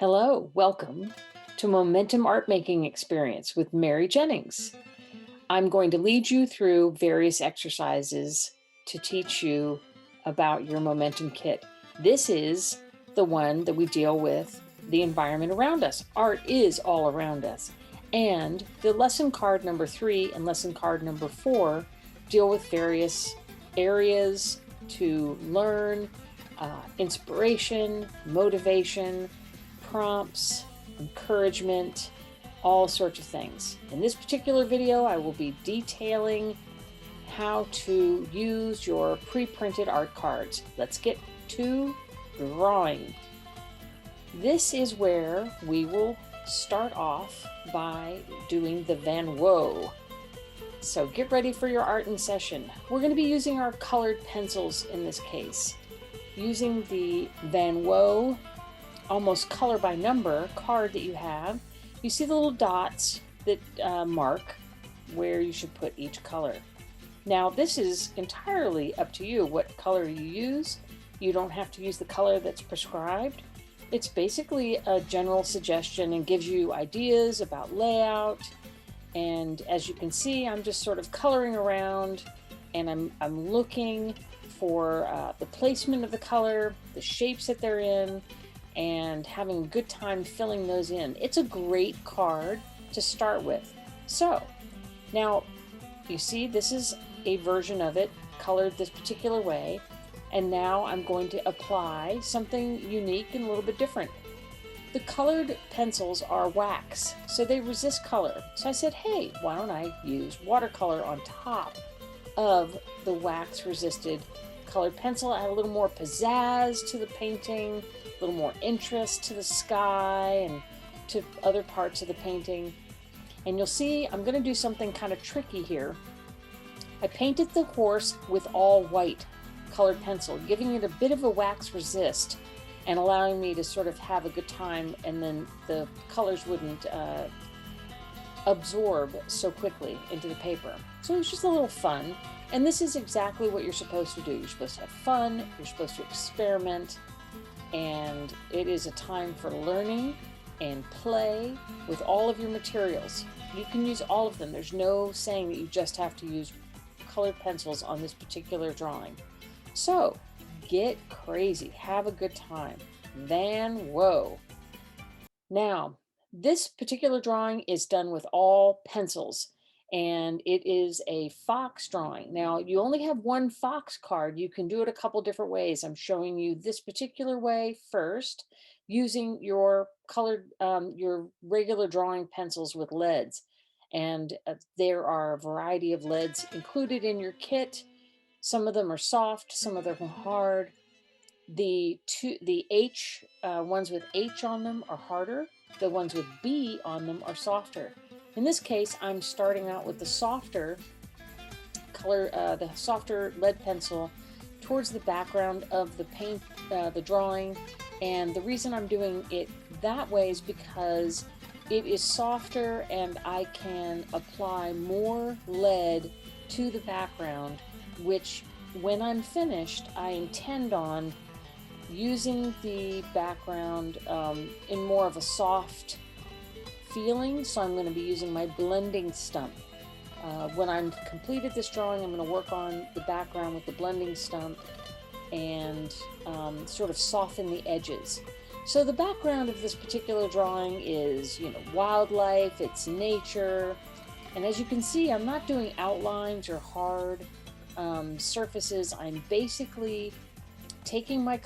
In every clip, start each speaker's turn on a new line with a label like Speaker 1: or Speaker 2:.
Speaker 1: Hello, welcome to Momentum Art Making Experience with Mary Jennings. I'm going to lead you through various exercises to teach you about your momentum kit. This is the one that we deal with the environment around us. Art is all around us. And the lesson card number 3 and lesson card number 4 deal with various areas to learn, inspiration, motivation, prompts, encouragement, all sorts of things. In this particular video, I will be detailing how to use your pre-printed art cards. Let's get to drawing. This is where we will start off by doing the Van Woah. So get ready for your art in session. We're going to be using our colored pencils in this case. Using the Van Woah almost color by number card that you have, you see the little dots that mark where you should put each color. Now this is entirely up to you what color you use. You don't have to use the color that's prescribed. It's basically a general suggestion and gives you ideas about layout. And as you can see, I'm just sort of coloring around and I'm looking for the placement of the color, the shapes that they're in, and having a good time filling those in. It's a great card to start with. So now you see this is a version of it colored this particular way, and now I'm going to apply something unique and a little bit different. The colored pencils are wax, so they resist color. So I said, hey, why don't I use watercolor on top of the wax resisted colored pencil, add a little more pizzazz to the painting, a little more interest to the sky and to other parts of the painting. And you'll see I'm going to do something kind of tricky here. I painted the horse with all white colored pencil, giving it a bit of a wax resist and allowing me to sort of have a good time, and then the colors wouldn't absorb so quickly into the paper. So it was just a little fun. And this is exactly what you're supposed to do. You're supposed to have fun, you're supposed to experiment, and it is a time for learning and play with all of your materials. You can use all of them. There's no saying that you just have to use colored pencils on this particular drawing. So get crazy, have a good time. Van Woah. Now, this particular drawing is done with all pencils, and it is a fox drawing. Now, you only have one fox card. You can do it a couple different ways. I'm showing you this particular way first, using your colored, your regular drawing pencils with leads. And there are a variety of leads included in your kit. Some of them are soft, some of them are hard. The H ones with H on them are harder. The ones with B on them are softer. In this case, I'm starting out with the softer color, the softer lead pencil towards the background of the paint, the drawing. And the reason I'm doing it that way is because it is softer and I can apply more lead to the background, which when I'm finished, I intend on using the background in more of a soft feeling. So I'm going to be using my blending stump. When I'm completed this drawing, I'm going to work on the background with the blending stump and sort of soften the edges. So the background of this particular drawing is, wildlife, it's nature. And as you can see, I'm not doing outlines or hard surfaces. I'm basically taking my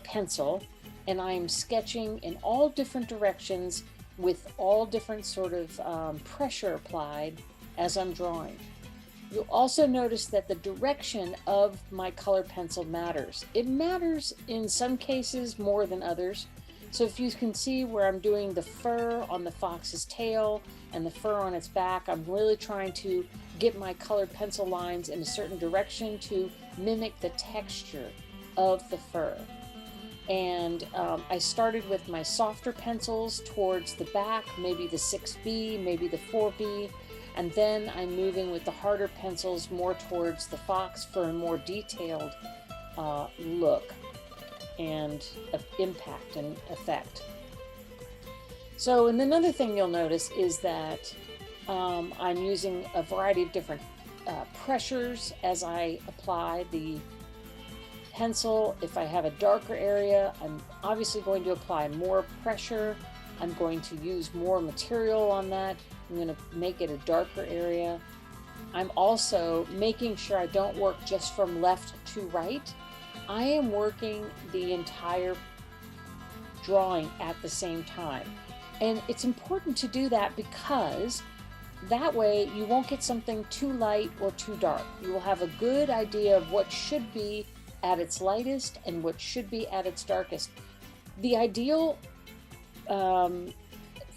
Speaker 1: pencil, and I'm sketching in all different directions with all different sort of pressure applied as I'm drawing. You'll also notice that the direction of my color pencil matters. It matters in some cases more than others. So if you can see where I'm doing the fur on the fox's tail and the fur on its back, I'm really trying to get my colored pencil lines in a certain direction to mimic the texture of the fur. And I started with my softer pencils towards the back, maybe the 6B, maybe the 4B, and then I'm moving with the harder pencils more towards the fox for a more detailed look and impact and effect. So, and another thing you'll notice is that I'm using a variety of different pressures as I apply the pencil. If I have a darker area, I'm obviously going to apply more pressure. I'm going to use more material on that. I'm going to make it a darker area. I'm also making sure I don't work just from left to right. I am working the entire drawing at the same time. And it's important to do that because that way you won't get something too light or too dark. You will have a good idea of what should be at its lightest and what should be at its darkest. The ideal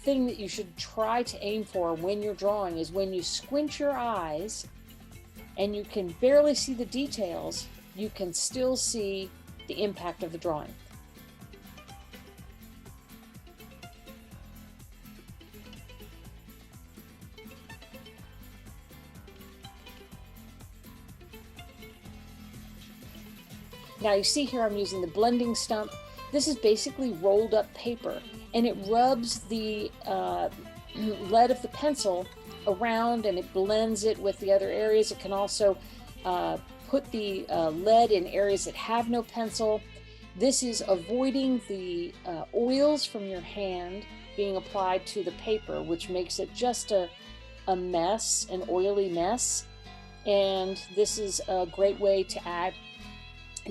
Speaker 1: thing that you should try to aim for when you're drawing is when you squint your eyes and you can barely see the details, you can still see the impact of the drawing. Now you see here I'm using the blending stump. This is basically rolled up paper, and it rubs the lead of the pencil around and it blends it with the other areas. It can also put the lead in areas that have no pencil. This is avoiding the oils from your hand being applied to the paper, which makes it just a mess, an oily mess. And this is a great way to add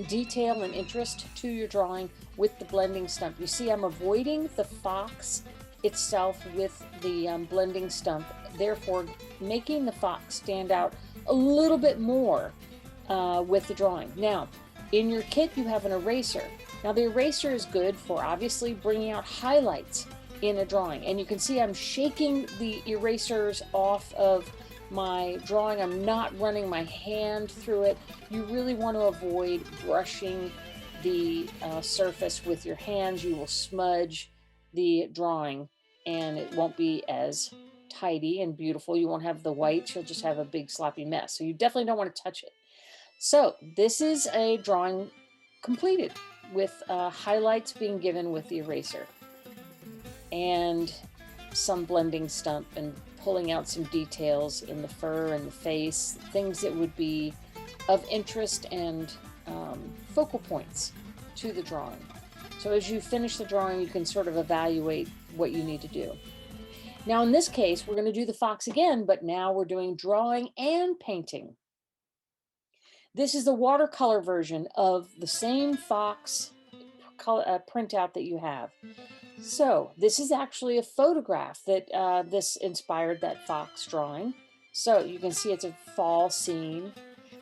Speaker 1: detail and interest to your drawing with the blending stump. You see I'm avoiding the fox itself with the blending stump, therefore making the fox stand out a little bit more with the drawing. Now, in your kit you have an eraser. Now the eraser is good for obviously bringing out highlights in a drawing, and you can see I'm shaking the erasers off of my drawing. I'm not running my hand through it. You really want to avoid brushing the surface with your hands. You will smudge the drawing and it won't be as tidy and beautiful. You won't have the whites, you'll just have a big sloppy mess. So you definitely don't want to touch it. So this is a drawing completed with highlights being given with the eraser and some blending stump and pulling out some details in the fur and the face, things that would be of interest and focal points to the drawing. So as you finish the drawing, you can sort of evaluate what you need to do. Now in this case, we're going to do the fox again, but now we're doing drawing and painting. This is the watercolor version of the same fox printout that you have. So this is actually a photograph that this inspired that fox drawing. So you can see it's a fall scene.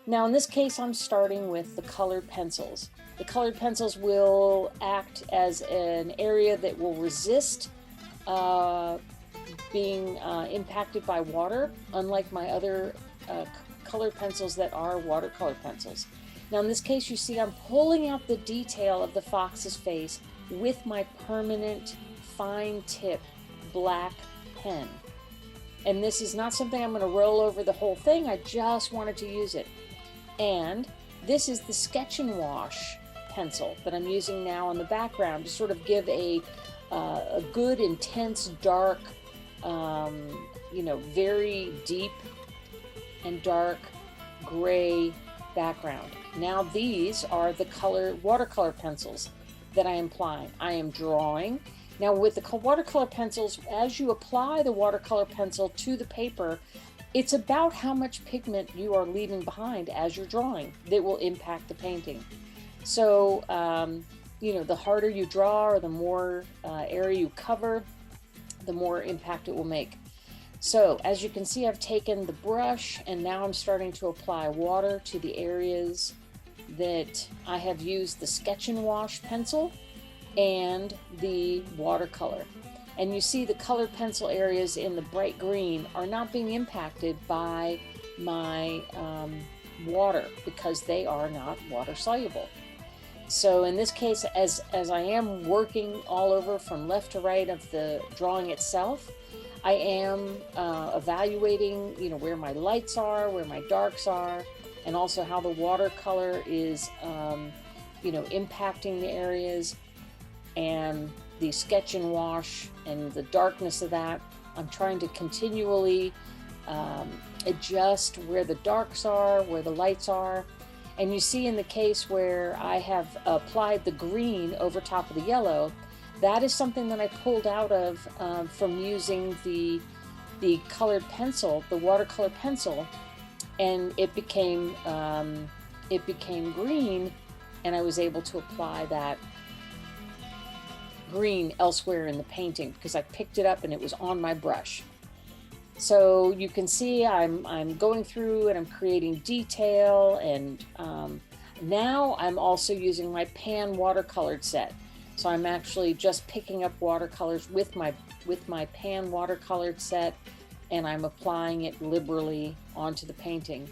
Speaker 1: Now in this case, I'm starting with the colored pencils. The colored pencils will act as an area that will resist being impacted by water, unlike my other colored pencils that are watercolor pencils. Now in this case, you see I'm pulling out the detail of the fox's face with my permanent fine tip black pen. And this is not something I'm going to roll over the whole thing. I just wanted to use it. And this is the Sketch and Wash pencil that I'm using now on the background to sort of give a good, intense, dark, very deep and dark gray background. Now these are the watercolor pencils that I am applying. I am drawing. Now with the watercolor pencils, as you apply the watercolor pencil to the paper, it's about how much pigment you are leaving behind as you're drawing that will impact the painting. So, the harder you draw or the more area you cover, the more impact it will make. So as you can see, I've taken the brush and now I'm starting to apply water to the areas that I have used the Sketch and Wash pencil and the watercolor. And you see the colored pencil areas in the bright green are not being impacted by my water because they are not water soluble. So in this case, as I am working all over from left to right of the drawing itself, I am evaluating, where my lights are, where my darks are, and also how the watercolor is, impacting the areas. And the sketch and wash and the darkness of that. I'm trying to continually adjust where the darks are, where the lights are. And you see in the case where I have applied the green over top of the yellow, that is something that I pulled out of from using the colored pencil, the watercolor pencil, and it became green, and I was able to apply that green elsewhere in the painting because I picked it up and it was on my brush. So you can see I'm going through and I'm creating detail, and now I'm also using my pan watercolored set. So I'm actually just picking up watercolors with my pan watercolored set, and I'm applying it liberally onto the painting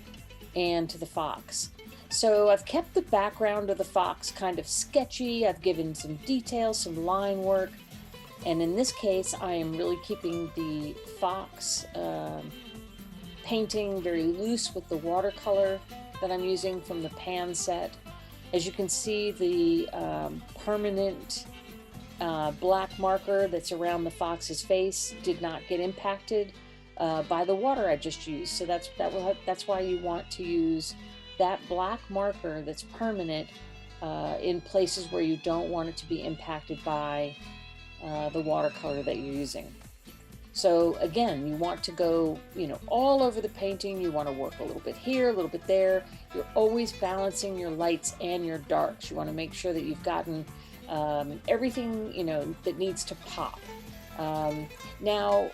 Speaker 1: and to the fox. So I've kept the background of the fox kind of sketchy. I've given some details, some line work. And in this case, I am really keeping the fox painting very loose with the watercolor that I'm using from the pan set. As you can see, the permanent black marker that's around the fox's face did not get impacted by the water I just used. So that's why you want to use that black marker that's permanent in places where you don't want it to be impacted by the watercolor that you're using. So again, you want to go, all over the painting. You want to work a little bit here, a little bit there. You're always balancing your lights and your darks. You want to make sure that you've gotten everything, that needs to pop. Now,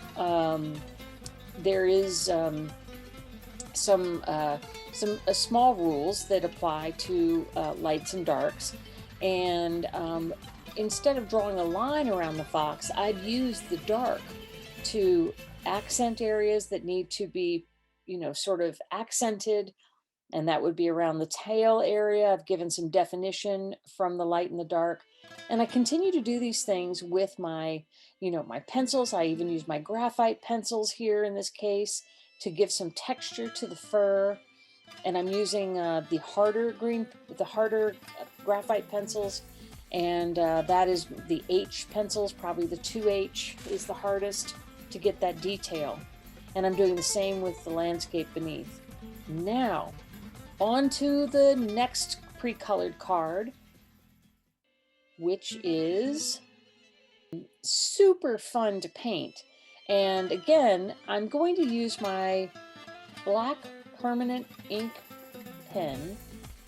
Speaker 1: there is some small rules that apply to lights and darks, and instead of drawing a line around the fox, I'd use the dark to accent areas that need to be, sort of accented, and that would be around the tail area. I've given some definition from the light and the dark, and I continue to do these things with my, my pencils. I even use my graphite pencils here in this case to give some texture to the fur, and I'm using the harder graphite pencils. And that is the H pencils, probably the 2H is the hardest to get that detail. And I'm doing the same with the landscape beneath. Now, on to the next pre-colored card, which is super fun to paint. And again, I'm going to use my black permanent ink pen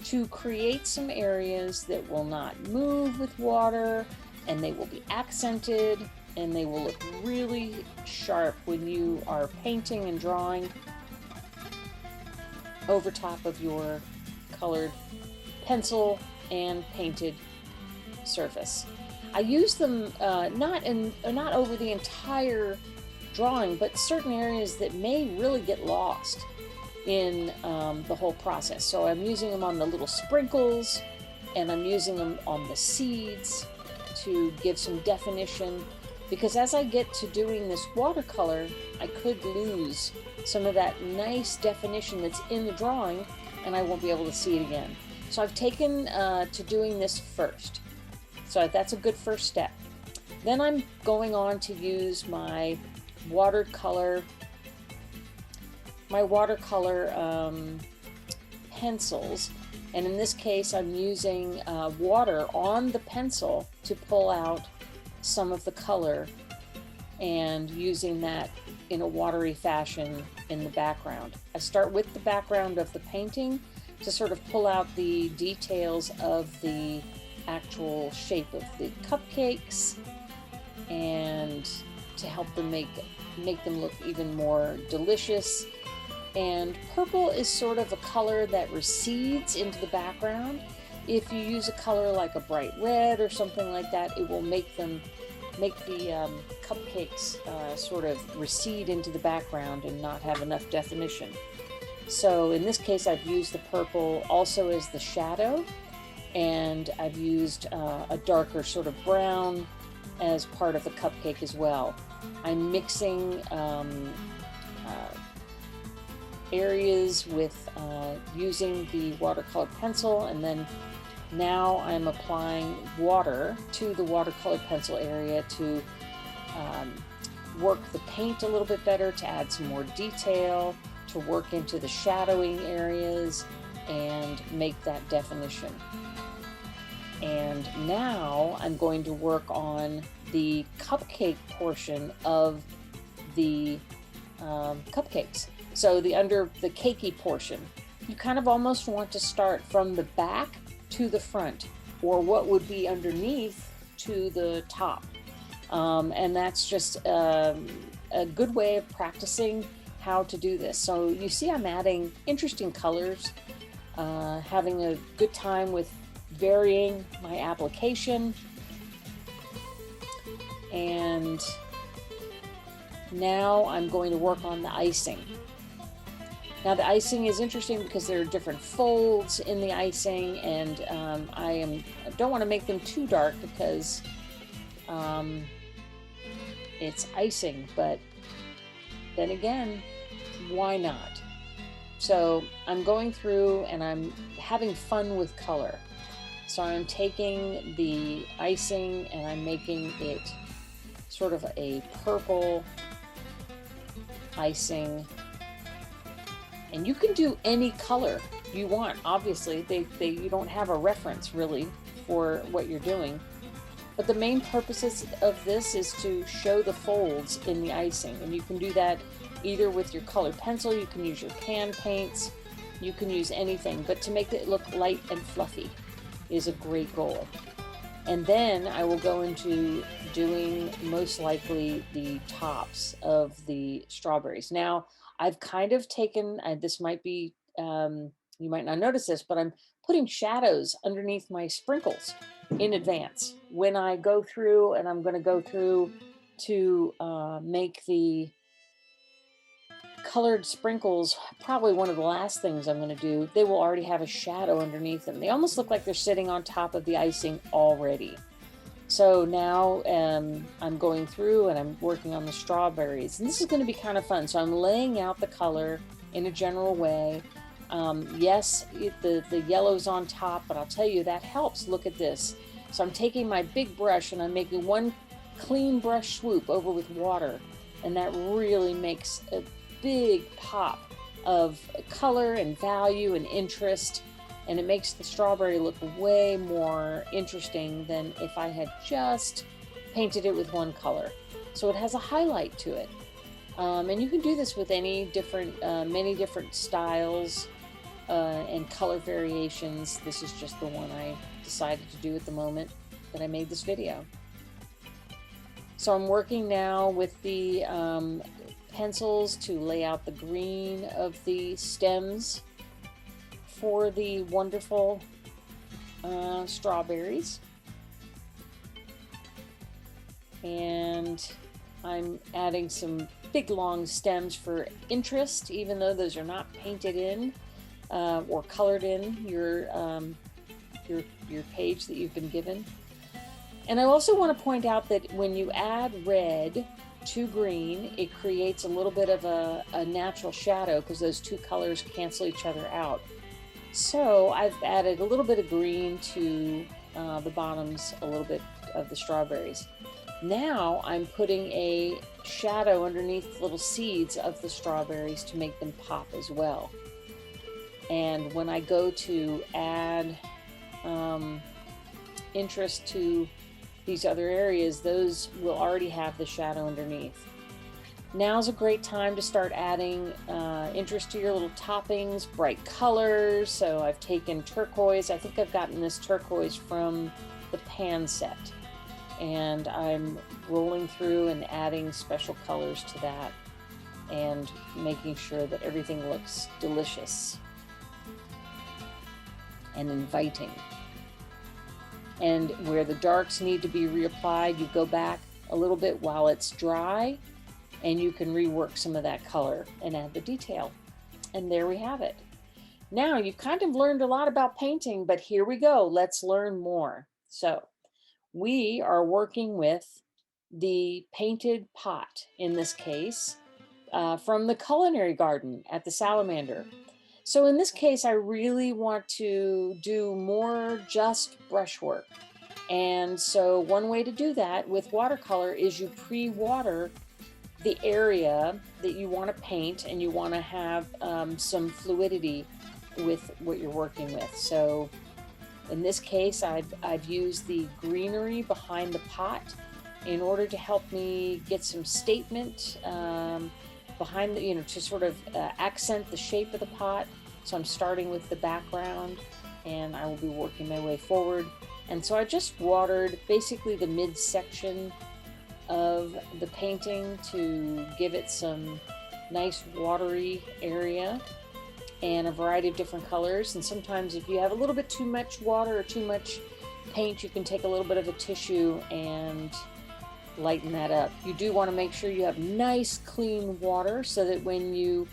Speaker 1: to create some areas that will not move with water, and they will be accented, and they will look really sharp when you are painting and drawing over top of your colored pencil and painted surface. I use them not over the entire drawing, but certain areas that may really get lost in the whole process. So I'm using them on the little sprinkles, and I'm using them on the seeds to give some definition, because as I get to doing this watercolor, I could lose some of that nice definition that's in the drawing, and I won't be able to see it again. So I've taken to doing this first. So that's a good first step. Then I'm going on to use my watercolor pencils, and in this case I'm using water on the pencil to pull out some of the color, and using that in a watery fashion in the background. I start with the background of the painting to sort of pull out the details of the actual shape of the cupcakes, and to help them make them look even more delicious. And purple is sort of a color that recedes into the background. If you use a color like a bright red or something like that, it will make the cupcakes sort of recede into the background and not have enough definition. So in this case, I've used the purple also as the shadow, and I've used a darker sort of brown as part of the cupcake as well. I'm mixing areas with using the watercolor pencil, and then Now I'm applying water to the watercolor pencil area to work the paint a little bit better, to add some more detail, to work into the shadowing areas and make that definition. And now I'm going to work on the cupcake portion of the cupcakes. So under the cakey portion, you kind of almost want to start from the back to the front, or what would be underneath to the top. And that's just a good way of practicing how to do this. So you see I'm adding interesting colors, having a good time with varying my application. And now I'm going to work on the icing. Now the icing is interesting because there are different folds in the icing, and I don't want to make them too dark because it's icing, but then again, why not? So I'm going through and I'm having fun with color. So I'm taking the icing and I'm making it sort of a purple icing. And you can do any color you want. Obviously, you don't have a reference really for what you're doing. But the main purposes of this is to show the folds in the icing. And you can do that either with your colored pencil, you can use your pan paints, you can use anything. But to make it look light and fluffy is a great goal. And then I will go into doing most likely the tops of the strawberries. Now, I've kind of taken, this might be, you might not notice this, but I'm putting shadows underneath my sprinkles in advance. When I go through, and I'm going to go through to make the colored sprinkles, probably one of the last things I'm going to do, they will already have a shadow underneath them. They almost look like they're sitting on top of the icing already. So now I'm going through and I'm working on the strawberries, and this is going to be kind of fun. So I'm laying out the color in a general way. Yes, the yellow's on top, but I'll tell you that helps. Look at this. So I'm taking my big brush and I'm making one clean brush swoop over with water, and that really makes a big pop of color and value and interest. And it makes the strawberry look way more interesting than if I had just painted it with one color. So it has a highlight to it. And you can do this with any different, many different styles and color variations. This is just the one I decided to do at the moment that I made this video. So I'm working now with the pencils to lay out the green of the stems for the wonderful strawberries. And I'm adding some big long stems for interest, even though those are not painted in or colored in your page that you've been given. And I also want to point out that when you add red to green, it creates a little bit of a natural shadow because those two colors cancel each other out. So I've added a little bit of green to the bottoms, a little bit of the strawberries. Now I'm putting a shadow underneath the little seeds of the strawberries to make them pop as well. And when I go to add interest to these other areas, those will already have the shadow underneath. Now's a great time to start adding interest to your little toppings, bright colors. So I've taken turquoise. I think I've gotten this turquoise from the pan set. And I'm rolling through and adding special colors to that and making sure that everything looks delicious and inviting. And where the darks need to be reapplied, you go back a little bit while it's dry, and you can rework some of that color and add the detail. And there we have it. Now you've kind of learned a lot about painting, but here we go. Let's learn more. So we are working with the painted pot, in this case, from the culinary garden at the Salamander. So in this case, I really want to do more just brushwork. And so one way to do that with watercolor is you pre-water the area that you want to paint, and you want to have some fluidity with what you're working with. So in this case, I've used the greenery behind the pot in order to help me get some statement behind the, to sort of accent the shape of the pot. So I'm starting with the background, and I will be working my way forward. And so I just watered basically the midsection of the painting to give it some nice watery area and a variety of different colors. And sometimes if you have a little bit too much water or too much paint, you can take a little bit of a tissue and lighten that up. You do want to make sure you have nice clean water so that when you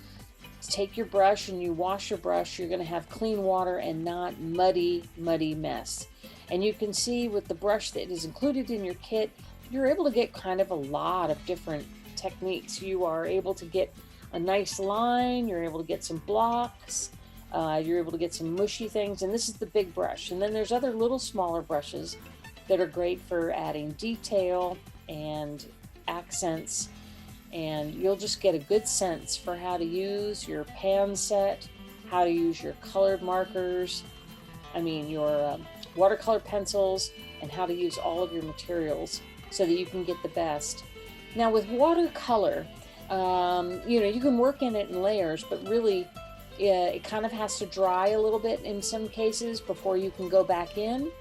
Speaker 1: take your brush and you wash your brush, you're going to have clean water and not muddy mess. And you can see with the brush that is included in your kit, you're able to get kind of a lot of different techniques. You are able to get a nice line, you're able to get some blocks, you're able to get some mushy things, and this is the big brush. And then there's other little smaller brushes that are great for adding detail and accents, and you'll just get a good sense for how to use your pan set, how to use your colored markers, your watercolor pencils, and how to use all of your materials so that you can get the best. Now with watercolor, you can work in it in layers, but really it kind of has to dry a little bit in some cases before you can go back in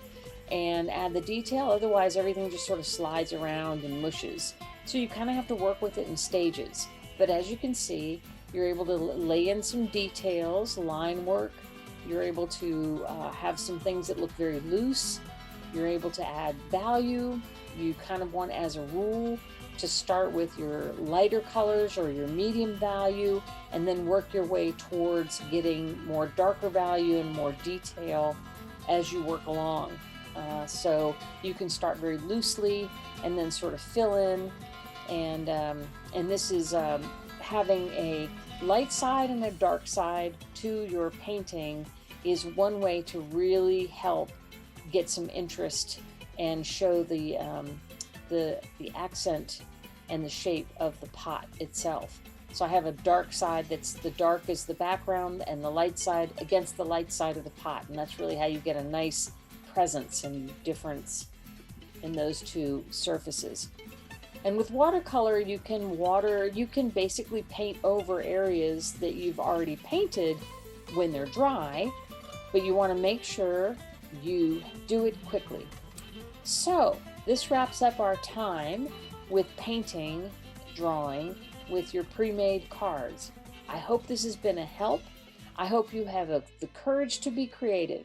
Speaker 1: and add the detail. Otherwise, everything just sort of slides around and mushes. So you kind of have to work with it in stages. But as you can see, you're able to lay in some details, line work. You're able to have some things that look very loose. You're able to add value. You kind of want, as a rule, to start with your lighter colors or your medium value, and then work your way towards getting more darker value and more detail as you work along. So you can start very loosely and then sort of fill in. And this is having a light side and a dark side to your painting is one way to really help get some interest and show the accent and the shape of the pot itself. So I have a dark side that's the dark is the background, and the light side against the light side of the pot, and that's really how you get a nice presence and difference in those two surfaces. And with watercolor, you can basically paint over areas that you've already painted when they're dry, but you want to make sure you do it quickly. So this wraps up our time with painting, drawing with your pre-made cards. I hope this has been a help. I hope you have the courage to be creative